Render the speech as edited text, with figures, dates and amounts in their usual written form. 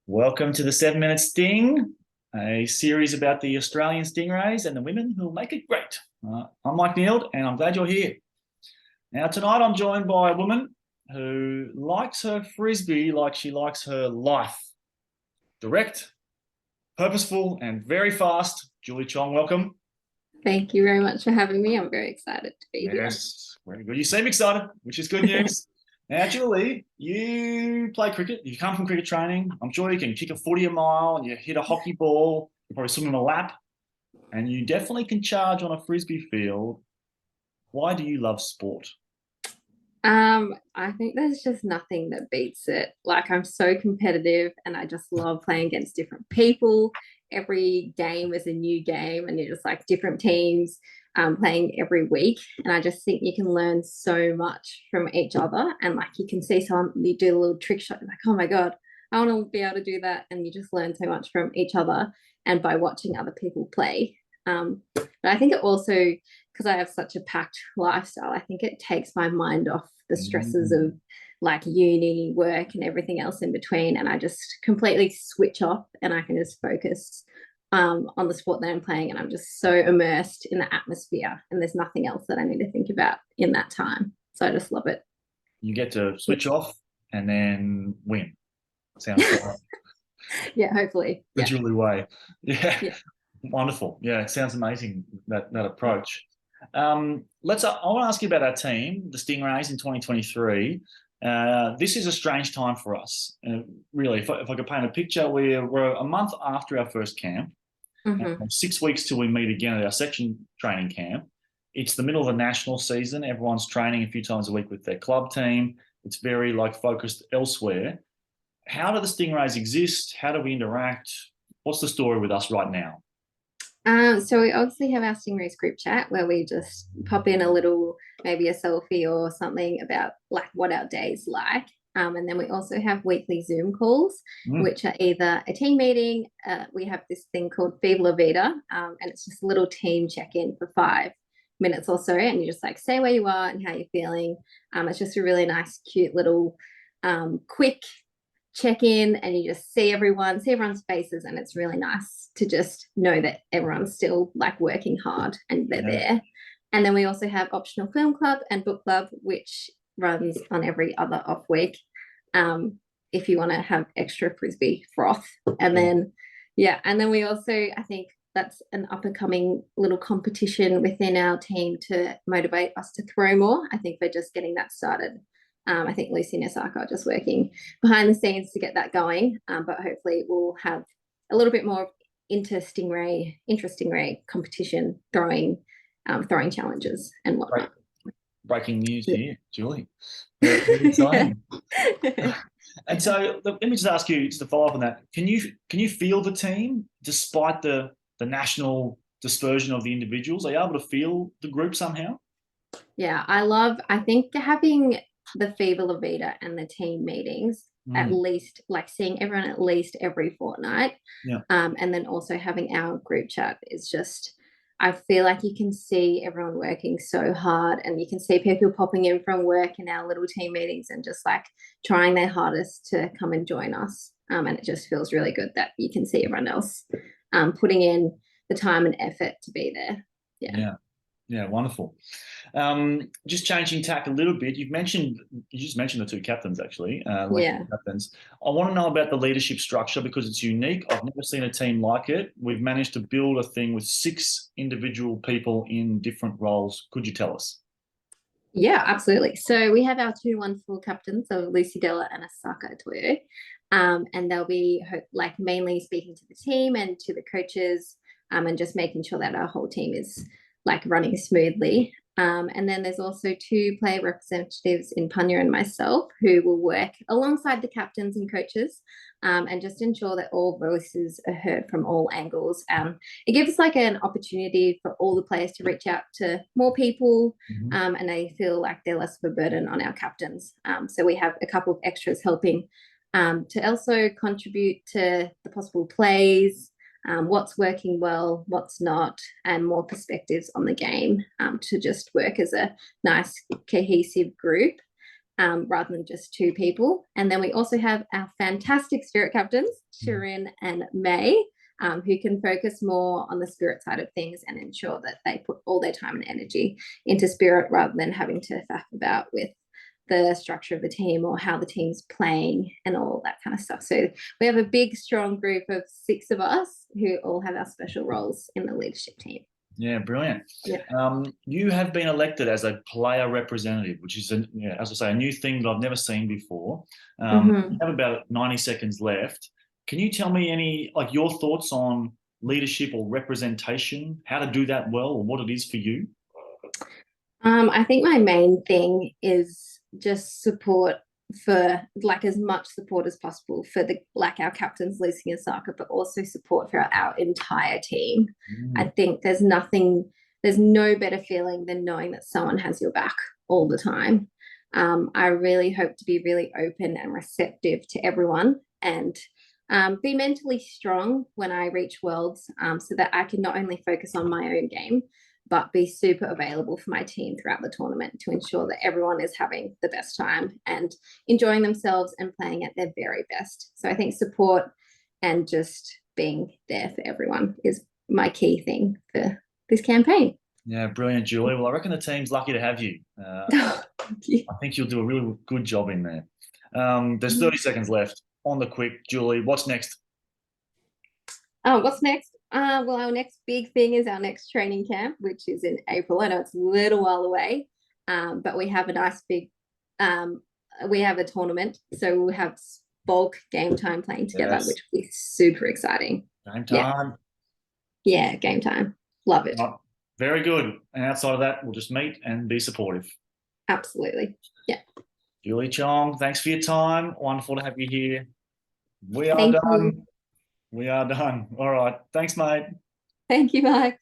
Welcome to the 7 Minute Sting, a series about the Australian Stingrays and the women who will make it great. I'm Mike Neild, and I'm glad you're here. Now, tonight I'm joined by a woman who likes her frisbee like she likes her life. Direct, purposeful, and very fast. Julie Chong, welcome. Thank you very much for having me. I'm very excited to be here. Yes, very good. You seem excited, which is good news. Now, Julie, you play cricket. You come from cricket training. I'm sure you can kick a footy a mile and you hit a hockey ball. You probably swim in a lap. And you definitely can charge on a frisbee field. Why do you love sport? I think there's just nothing that beats it. Like, I'm so competitive and I just love playing against different people. Every game is a new game and you're just like different teams playing every week. And I just think you can learn so much from each other. And like you can see someone, you do a little trick shot, like, oh my God, I want to be able to do that. And you just learn so much from each other and by watching other people play. But I think it also, because I have such a packed lifestyle, I think it takes my mind off the stresses of like uni, work, and everything else in between. And I just completely switch off and I can just focus on the sport that I'm playing. And I'm just so immersed in the atmosphere. And there's nothing else that I need to think about in that time. So I just love it. You get to switch off and then win. Sounds like Yeah, hopefully. the Yeah. Julie way. Yeah. Yeah. Wonderful. Yeah, it sounds amazing, that approach. I want to ask you about our team, the Stingrays in 2023. This is a strange time for us. Really, if I could paint a picture, we're a month after our first camp, and 6 weeks till we meet again at our section training camp. It's the middle of the national season. Everyone's training a few times a week with their club team. It's very like focused elsewhere. How do the Stingrays exist? How do we interact? What's the story with us right now? So we obviously have our Stingrays group chat where we just pop in a little, maybe a selfie or something about like what our day's like. And then we also have weekly Zoom calls, which are either a team meeting. We have this thing called Viva La Vida, and it's just a little team check-in for 5 minutes or so. And you just like say where you are and how you're feeling. It's just a really nice, cute little quick check in, and you just see everyone's faces, and it's really nice to just know that everyone's still like working hard and they're there. And then we also have optional film club and book club, which runs on every other off week, if you want to have extra frisbee froth. And then and then we also, I think that's an up and coming little competition within our team to motivate us to throw more. I think we're just getting that started. I think Lucy and Osaka are just working behind the scenes to get that going, but hopefully we'll have a little bit more inter-stingray competition, throwing challenges and whatnot. Breaking news here, Julie. Very exciting. And so let me just ask you, just to follow up on that, can you feel the team despite the national dispersion of the individuals? Are you able to feel the group somehow? Yeah, I think having the Viva La Vida and the team meetings, at least like seeing everyone at least every fortnight, and then also having our group chat is just, I feel like you can see everyone working so hard, and you can see people popping in from work in our little team meetings and just like trying their hardest to come and join us, and it just feels really good that you can see everyone else putting in the time and effort to be there. Yeah, wonderful. Just changing tack a little bit, you just mentioned the two captains, actually. Captains. I want to know about the leadership structure because it's unique. I've never seen a team like it. We've managed to build a thing with 6 individual people in different roles. Could you tell us? Yeah, absolutely. So we have our 2 wonderful captains, so Lucy Della and Asaka Atoyo, and they'll be like mainly speaking to the team and to the coaches, and just making sure that our whole team is like running smoothly. And then there's also 2 player representatives in Panya and myself who will work alongside the captains and coaches, and just ensure that all voices are heard from all angles. It gives like an opportunity for all the players to reach out to more people, and they feel like they're less of a burden on our captains. So we have a couple of extras helping to also contribute to the possible plays, what's working well, what's not, and more perspectives on the game, to just work as a nice cohesive group. rather than just 2 people. And then we also have our fantastic spirit captains, Shirin and May, who can focus more on the spirit side of things and ensure that they put all their time and energy into spirit rather than having to faff about with the structure of the team or how the team's playing and all that kind of stuff. So we have a big, strong group of 6 of us who all have our special roles in the leadership team. Yeah, brilliant. Yeah. You have been elected as a player representative, which is, as I say, a new thing that I've never seen before. We have about 90 seconds left. Can you tell me your thoughts on leadership or representation, how to do that well, or what it is for you? I think my main thing is just support for as much support as possible for our captains, Lucy and Saka, but also support for our entire team. I think there's no better feeling than knowing that someone has your back all the time. I really hope to be really open and receptive to everyone and be mentally strong when I reach Worlds, so that I can not only focus on my own game, but be super available for my team throughout the tournament to ensure that everyone is having the best time and enjoying themselves and playing at their very best. So I think support and just being there for everyone is my key thing for this campaign. Yeah, brilliant, Julie. Well, I reckon the team's lucky to have you. Thank you. I think you'll do a really good job in there. There's 30 seconds left. On the quick, Julie, what's next? What's next? Well, our next big thing is our next training camp, which is in April. I know it's a little while away, but we have a nice big, we have a tournament. So we'll have bulk game time playing together, which will be super exciting. Game time. Yeah, game time. Love it. Oh, very good. And outside of that, we'll just meet and be supportive. Absolutely. Yeah. Julie Chong, thanks for your time. Wonderful to have you here. We are Thank done. you. We are done. All right. Thanks, mate. Thank you, Mike.